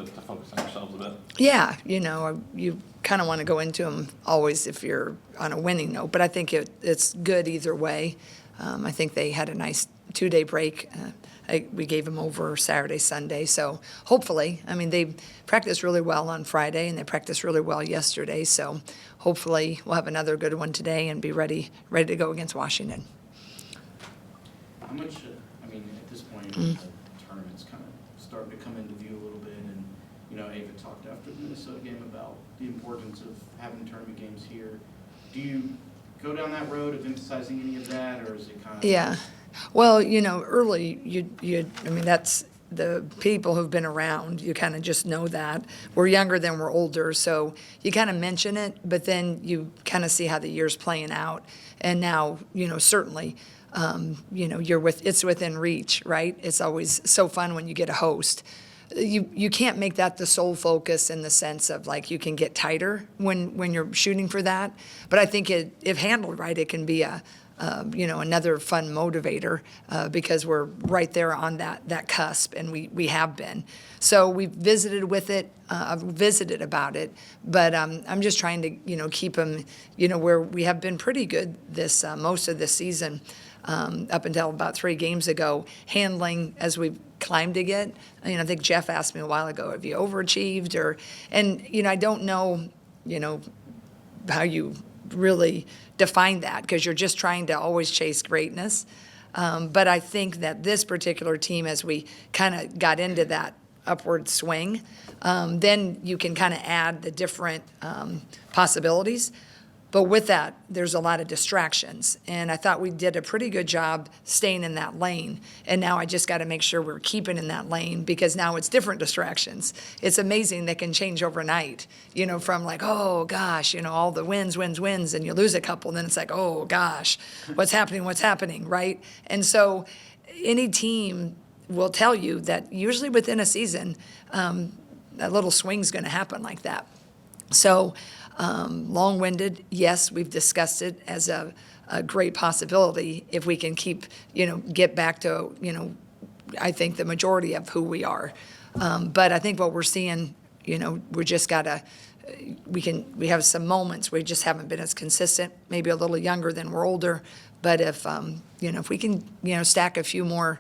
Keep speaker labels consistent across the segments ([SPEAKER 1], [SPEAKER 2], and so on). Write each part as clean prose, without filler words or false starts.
[SPEAKER 1] to focus on yourselves a bit?
[SPEAKER 2] Yeah, you kind of want to go into them always if you're on a winning note, but I think it's good either way. I think they had a nice 2-day break. We gave them over Saturday, Sunday, so hopefully, they practiced really well on Friday and they practiced really well yesterday, so hopefully we'll have another good one today and be ready to go against Washington.
[SPEAKER 3] How much, at this point, the tournament's kind of starting to come into view a little bit, and, Ava talked after the Minnesota game about the importance of having tournament games here. Do you go down that road of emphasizing any of that, or is it kind of...
[SPEAKER 2] Yeah. Well, early, that's the people who've been around, you kind of just know that. We're younger than we're older, so you kind of mention it, but then you kind of see how the year's playing out. And now, certainly, it's within reach, right? It's always so fun when you get a host. You can't make that the sole focus in the sense of like you can get tighter when you're shooting for that. But I think if handled right, it can be another fun motivator because we're right there on that cusp, and we have been. So we've visited with it, visited about it, but I'm just trying to keep them where we have been pretty good this most of this season. Up until about 3 games ago, handling as we've climbed again. I think Jeff asked me a while ago, have you overachieved? I don't know, how you really define that because you're just trying to always chase greatness. But I think that this particular team, as we kind of got into that upward swing, then you can kind of add the different possibilities. But with that, there's a lot of distractions. And I thought we did a pretty good job staying in that lane. And now I just got to make sure we're keeping in that lane because now it's different distractions. It's amazing they can change overnight, from like, oh, gosh, all the wins, and you lose a couple. And then it's like, oh, gosh, what's happening, right? And so any team will tell you that usually within a season, a little swing's going to happen like that. So long-winded, yes, we've discussed it as a great possibility if we can keep, get back to, I think the majority of who we are. But I think what we're seeing, we just gotta, we have some moments we just haven't been as consistent, maybe a little younger than we're older. But if we can, stack a few more,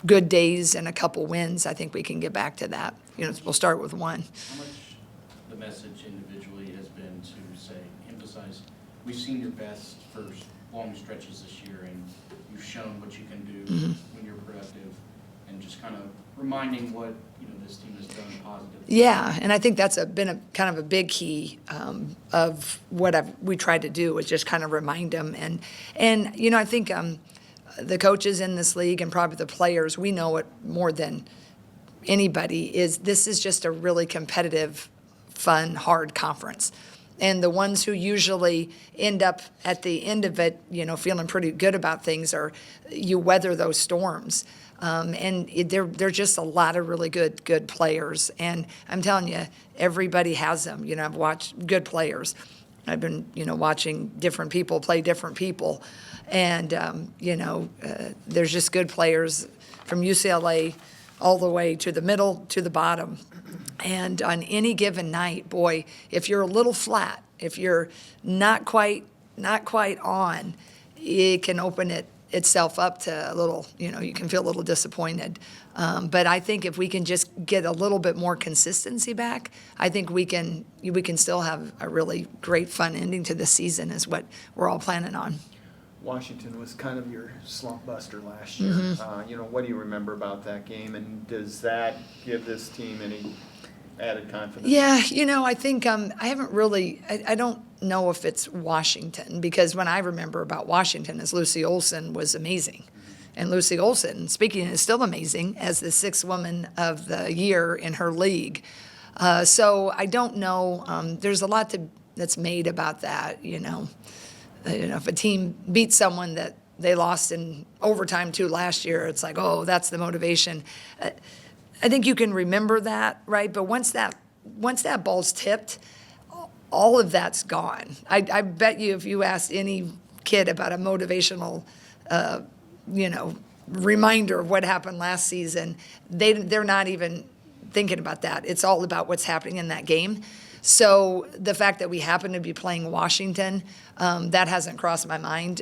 [SPEAKER 2] good days and a couple wins, I think we can get back to that. We'll start with one.
[SPEAKER 3] How much the message individually has been to say, emphasize, we've seen your best for long stretches this year, and you've shown what you can do when you're productive, and just kind of reminding what this team has done positively.
[SPEAKER 2] Yeah, and I think that's been a kind of a big key of what we tried to do was just kind of remind them, and I think the coaches in this league and probably the players, we know it more than anybody, this is just a really competitive, fun, hard conference. And the ones who usually end up at the end of it, feeling pretty good about things are you weather those storms. And they're just a lot of really good players. And I'm telling you, everybody has them. I've watched good players. I've been, watching different people play different people. And, there's just good players from UCLA all the way to the middle to the bottom. And on any given night, boy, if you're a little flat, if you're not quite on, it can open itself up to a little, you can feel a little disappointed. But I think if we can just get a little bit more consistency back, I think we can still have a really great fun ending to the season is what we're all planning on.
[SPEAKER 4] Washington was kind of your slump buster last year. What do you remember about that game, and does that give this team any added confidence?
[SPEAKER 2] Yeah, I think I haven't really, I don't know if it's Washington, because when I remember about Washington is Lucy Olson was amazing. And Lucy Olson, speaking, is still amazing as the 6th woman of the year in her league. So I don't know. There's a lot that's made about that, if a team beats someone that they lost in overtime to last year, it's like, oh, that's the motivation. I think you can remember that, right? But once that ball's tipped, all of that's gone. I bet you if you asked any kid about a motivational, reminder of what happened last season, they're not even thinking about that. It's all about what's happening in that game. So the fact that we happen to be playing Washington, that hasn't crossed my mind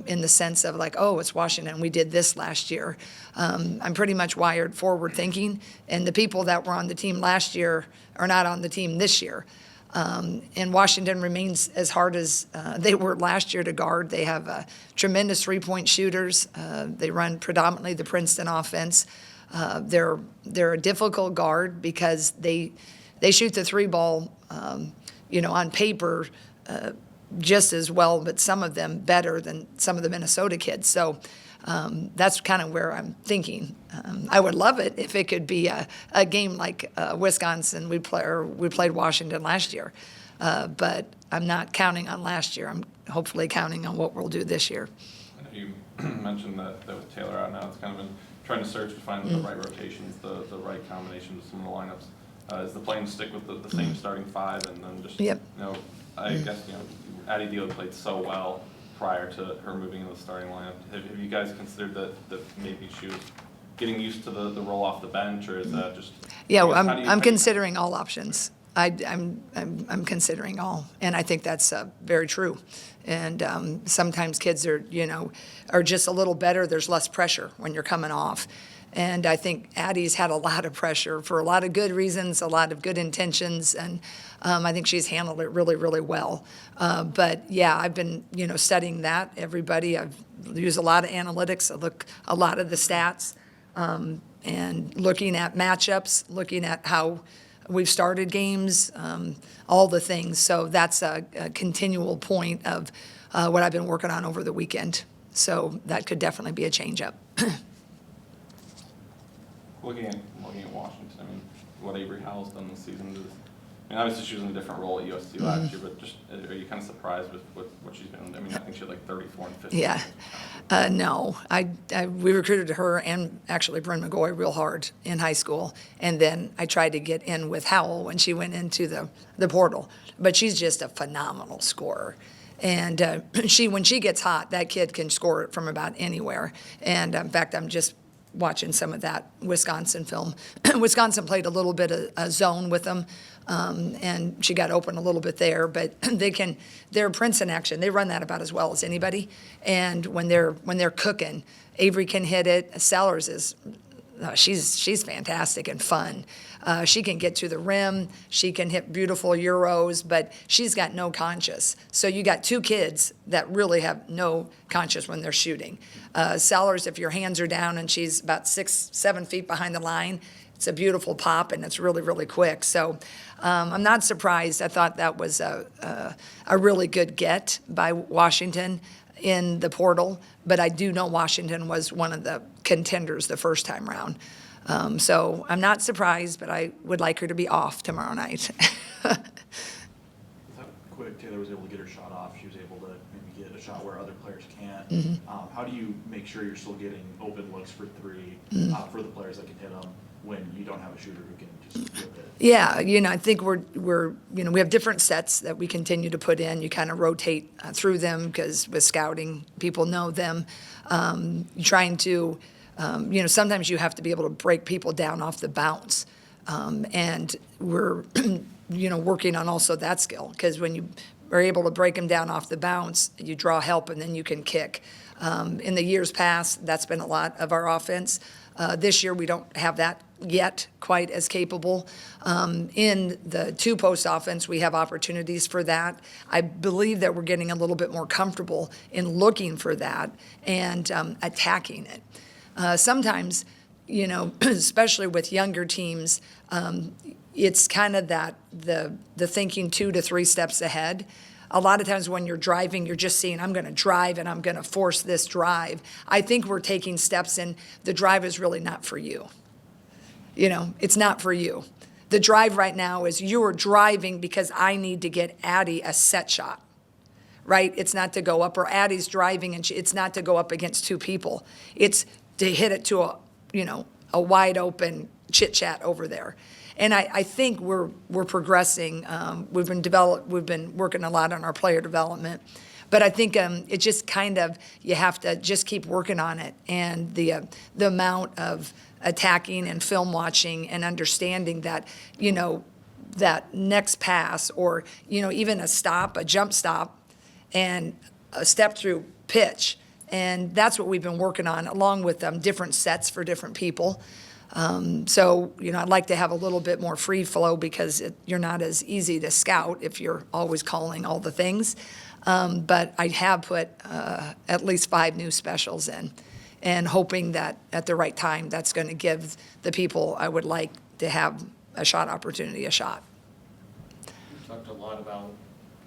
[SPEAKER 2] in the sense of like, oh, it's Washington. We did this last year. I'm pretty much wired forward thinking, and the people that were on the team last year are not on the team this year. And Washington remains as hard as they were last year to guard. They have tremendous three-point shooters. They run predominantly the Princeton offense. They're a difficult guard because they shoot the three ball, on paper just as well, but some of them better than some of the Minnesota kids. So that's kind of where I'm thinking. I would love it if it could be a game like Wisconsin. We played Washington last year, but I'm not counting on last year. I'm hopefully counting on what we'll do this year.
[SPEAKER 1] I know you mentioned that with Taylor out now, it's kind of been trying to search to find the right rotations, the right combinations of some of the lineups. Is the plan to stick with the same starting five and then just,
[SPEAKER 2] Yep.
[SPEAKER 1] I guess, Addie Deal played so well prior to her moving into the starting lineup. Have you guys considered that maybe she was getting used to the role off the bench, or is that just?
[SPEAKER 2] Yeah,
[SPEAKER 1] I guess,
[SPEAKER 2] I'm considering all options. I'm considering all, and I think that's very true. And sometimes kids are just a little better. There's less pressure when you're coming off. And I think Addie's had a lot of pressure for a lot of good reasons, a lot of good intentions, and I think she's handled it really, really well. But yeah, I've been, studying that. I've used a lot of analytics. I look a lot of the stats, and looking at matchups, looking at how we've started games, all the things. So that's a continual point of what I've been working on over the weekend. So that could definitely be a change up.
[SPEAKER 1] Looking at Washington, what Avery Howell's done this season is, obviously she was in a different role at USC last year, but just are you kind of surprised with what she's been? I think she had like 34 and 50.
[SPEAKER 2] Yeah. No, we recruited her and actually Bryn McGoy real hard in high school, and then I tried to get in with Howell when she went into the portal. But she's just a phenomenal scorer. And when she gets hot, that kid can score it from about anywhere. And in fact, I'm just watching some of that Wisconsin film. Wisconsin played a little bit of a zone with them, and she got open a little bit there. But they're Princeton action. They run that about as well as anybody. And when they're cooking, Avery can hit it. Sellers is. She's fantastic and fun. She can get to the rim. She can hit beautiful Euros, but she's got no conscience. So you got two kids that really have no conscience when they're shooting. Sellers, if your hands are down and she's about 6-7 feet behind the line, it's a beautiful pop and it's really, really quick. So I'm not surprised. I thought that was a really good get by Washington in the portal, but I do know Washington was one of the contenders the first time around. So I'm not surprised, but I would like her to be off tomorrow night.
[SPEAKER 5] Quick, Taylor was able to get her shot off. She was able to maybe get a shot where other players can't. How do you make sure you're still getting open looks for three for the players that can hit them when you don't have a shooter who can just flip it? Yeah,
[SPEAKER 2] I think we have different sets that we continue to put in. You kind of rotate through them because with scouting, people know them. Trying to, sometimes you have to be able to break people down off the bounce. And we're, working on also that skill because when you are able to break them down off the bounce, you draw help and then you can kick. In the years past, that's been a lot of our offense. This year, we don't have that yet quite as capable. In the two-post offense, we have opportunities for that. I believe that we're getting a little bit more comfortable in looking for that and attacking it. Sometimes, especially with younger teams, it's kind of that the thinking 2 to 3 steps ahead. A lot of times when you're driving, you're just seeing, I'm going to drive and I'm going to force this drive. I think we're taking steps in the drive is really not for you. It's not for you. The drive right now is you're driving because I need to get Addie a set shot, right? It's not to go up, or Addie's driving and it's not to go up against 2 people. It's to hit it to a wide open chit chat over there. And I think we're progressing. We've been working a lot on our player development, But I think it just kind of, you have to just keep working on it. And the amount of attacking and film watching and understanding that, that next pass or, even a stop, a jump stop, and a step through pitch. And that's what we've been working on, along with different sets for different people. So, I'd like to have a little bit more free flow because you're not as easy to scout if you're always calling all the things. But I have put at least 5 new specials in, and hoping that at the right time, that's going to give the people I would like to have a shot opportunity a shot.
[SPEAKER 3] We talked a lot about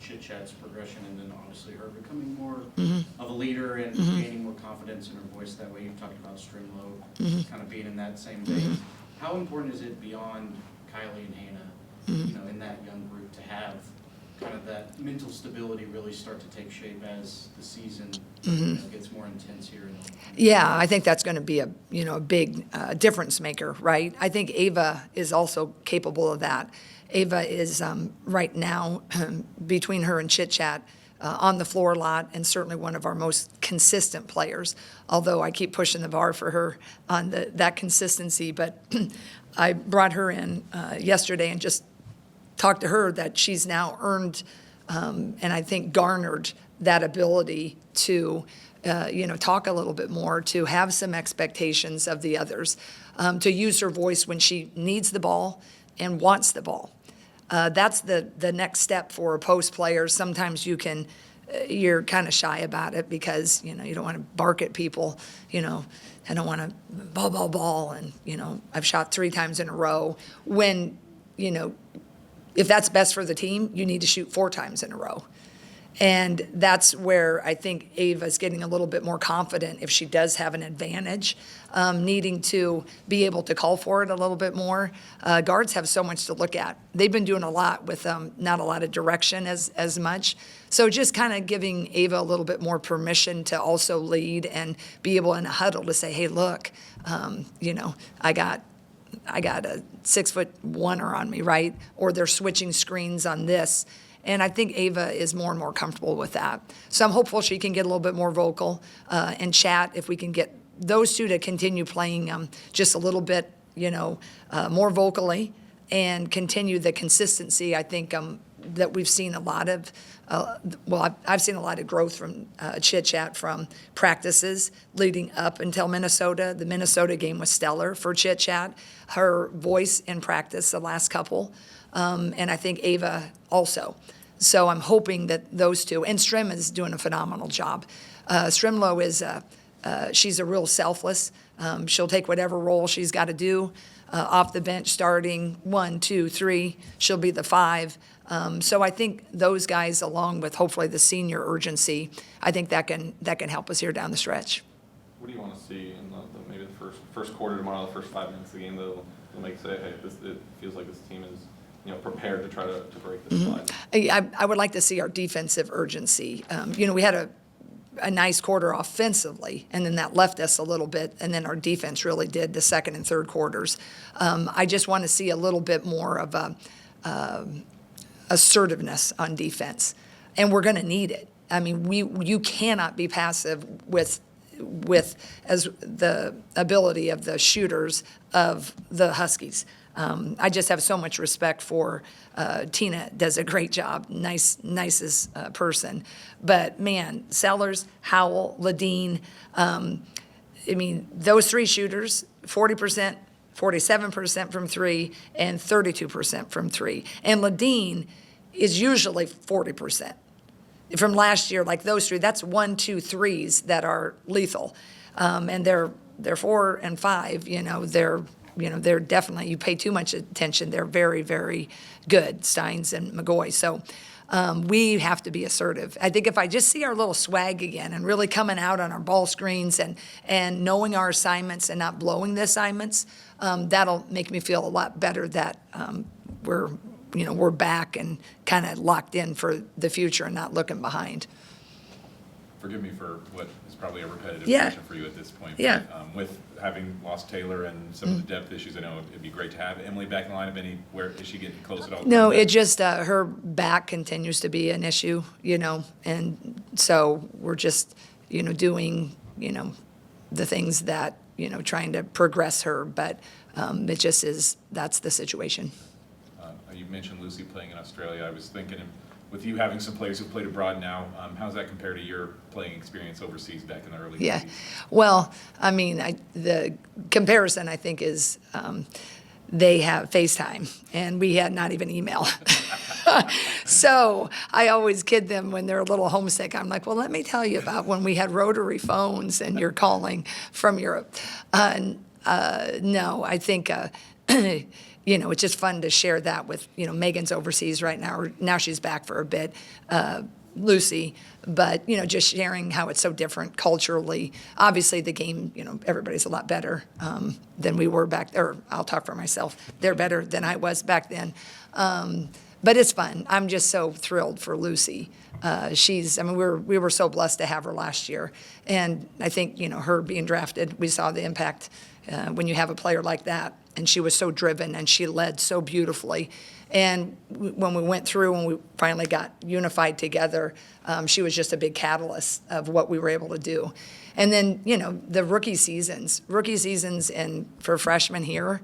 [SPEAKER 3] Chit Chat's progression, and then obviously her becoming more
[SPEAKER 2] Mm-hmm.
[SPEAKER 3] of a leader and gaining more confidence in her voice. That way, you've talked about Strimlow
[SPEAKER 2] Mm-hmm.
[SPEAKER 3] kind of being in that same vein. How important is it beyond Kylie and Hannah, in that young group, to have kind of that mental stability really start to take shape as the season gets more intense here?
[SPEAKER 2] Yeah, I think that's going to be a big difference maker, right? I think Ava is also capable of that. Ava is right now between her and Chit Chat on the floor a lot, and certainly one of our most consistent players. Although I keep pushing the bar for her on that consistency, but I brought her in yesterday and just talked to her that she's now earned and I think garnered that ability to talk a little bit more, to have some expectations of the others, to use her voice when she needs the ball and wants the ball. That's the next step for a post player. Sometimes you're kind of shy about it because, you don't want to bark at people, I don't want to ball, and, I've shot 3 times in a row. When, if that's best for the team, you need to shoot 4 times in a row. And that's where I think Ava's getting a little bit more confident if she does have an advantage, needing to be able to call for it a little bit more. Guards have so much to look at. They've been doing a lot with not a lot of direction as much. So just kind of giving Ava a little bit more permission to also lead and be able in a huddle to say, hey, look, I got a 6'1" on me, right? Or they're switching screens on this. And I think Ava is more and more comfortable with that. So I'm hopeful she can get a little bit more vocal and chat. If we can get those two to continue playing just a little bit, more vocally and continue the consistency, I think that we've seen a lot of, I've seen a lot of growth from Chit Chat from practices leading up until Minnesota. The Minnesota game was stellar for Chit Chat. Her voice in practice, the last couple. And I think Ava also. So I'm hoping that those two, and Strim is doing a phenomenal job. Strimlow is, she's a real selfless. She'll take whatever role she's got to do off the bench, starting 1, 2, 3. She'll be the 5. So I think those guys, along with hopefully the senior urgency, I think that can help us here down the stretch.
[SPEAKER 1] What do you want to see in maybe the first quarter tomorrow, the first 5 minutes of the game that'll make say, hey, it feels like this team is prepared to try to break this slide?
[SPEAKER 2] I would like to see our defensive urgency. We had a nice quarter offensively, and then that left us a little bit, and then our defense really did the second and third quarters. I just want to see a little bit more of a assertiveness on defense, and we're going to need it. I mean, you cannot be passive with as the ability of the shooters of the Huskies. I just have so much respect for Tina. Does a great job, nicest person. But man, Sellers, Howell, Ladine, those 3 shooters, 40%, 47% from 3, and 32% from 3. And Ladine is usually 40%. From last year, like those 3, that's 1, 2, 3s that are lethal. And they're 4 and 5, they're definitely, you pay too much attention, they're very, very good, Steins and McGoy. So we have to be assertive. I think if I just see our little swag again and really coming out on our ball screens and knowing our assignments and not blowing the assignments, that'll make me feel a lot better that we're back and kind of locked in for the future and not looking behind.
[SPEAKER 6] forgive me for what is probably a repetitive
[SPEAKER 2] Yeah.
[SPEAKER 6] question for you at this point.
[SPEAKER 2] Yeah.
[SPEAKER 6] But, with having lost Taylor and some of the depth issues, I know it'd be great to have Emily back in the lineup. Is she getting close at all?
[SPEAKER 2] No, it just, her back continues to be an issue, and so we're just, doing, the things that, trying to progress her, but it just is, that's the situation.
[SPEAKER 6] You mentioned Lucy playing in Australia. I was thinking, with you having some players who've played abroad now, how's that compare to your playing experience overseas back in the early
[SPEAKER 2] Yeah,
[SPEAKER 6] 90s?
[SPEAKER 2] well, I mean, the comparison, I think, is they have FaceTime, and we had not even email. So I always kid them when they're a little homesick. I'm like, well, let me tell you about when we had rotary phones and you're calling from Europe. No, I think, it's just fun to share that with, Megan's overseas right now. Now she's back for a bit. Lucy, but, just sharing how it's so different culturally. Obviously, the game, everybody's a lot better than we were back there. I'll talk for myself. They're better than I was back then. But it's fun. I'm just so thrilled for Lucy. We were so blessed to have her last year. And I think, her being drafted, we saw the impact when you have a player like that. And she was so driven and she led so beautifully. And when we went through and we finally got unified together, she was just a big catalyst of what we were able to do. And then, the rookie seasons and for freshmen here,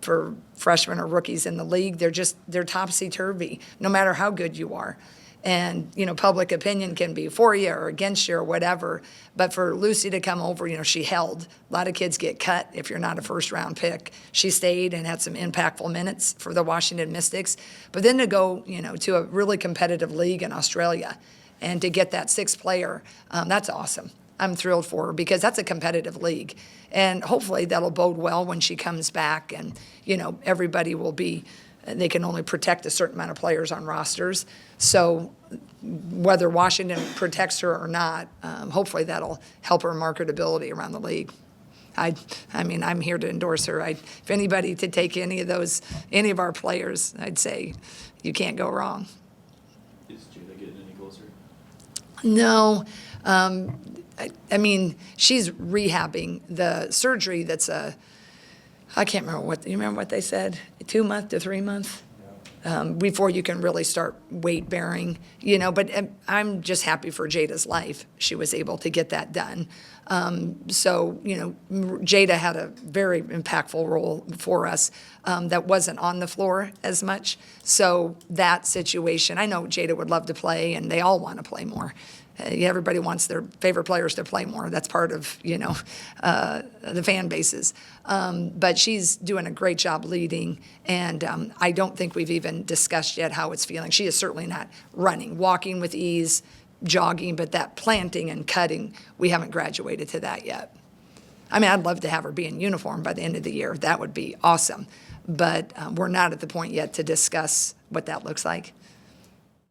[SPEAKER 2] for freshmen or rookies in the league, they're topsy-turvy, no matter how good you are. And, public opinion can be for you or against you or whatever. But for Lucy to come over, she held. A lot of kids get cut if you're not a first-round pick. She stayed and had some impactful minutes for the Washington Mystics. But then to go, to a really competitive league in Australia and to get that sixth player, that's awesome. I'm thrilled for her because that's a competitive league. And hopefully that'll bode well when she comes back and, everybody will be, they can only protect a certain amount of players on rosters. So whether Washington protects her or not, hopefully that'll help her marketability around the league. I'm here to endorse her. If anybody to take any of our players, I'd say you can't go wrong.
[SPEAKER 5] Is Jada getting any closer?
[SPEAKER 2] No. She's rehabbing the surgery that's I can't remember you remember what they said? 2 month to 3 month? Before you can really start weight bearing, but I'm just happy for Jada's life. She was able to get that done. Jada had a very impactful role for us that wasn't on the floor as much. So that situation, I know Jada would love to play and they all want to play more. Everybody wants their favorite players to play more. That's part of, the fan bases. But she's doing a great job leading, and I don't think we've even discussed yet how it's feeling. She is certainly not running, walking with ease, jogging, but that planting and cutting, we haven't graduated to that yet. I'd love to have her be in uniform by the end of the year. That would be awesome. But we're not at the point yet to discuss what that looks like.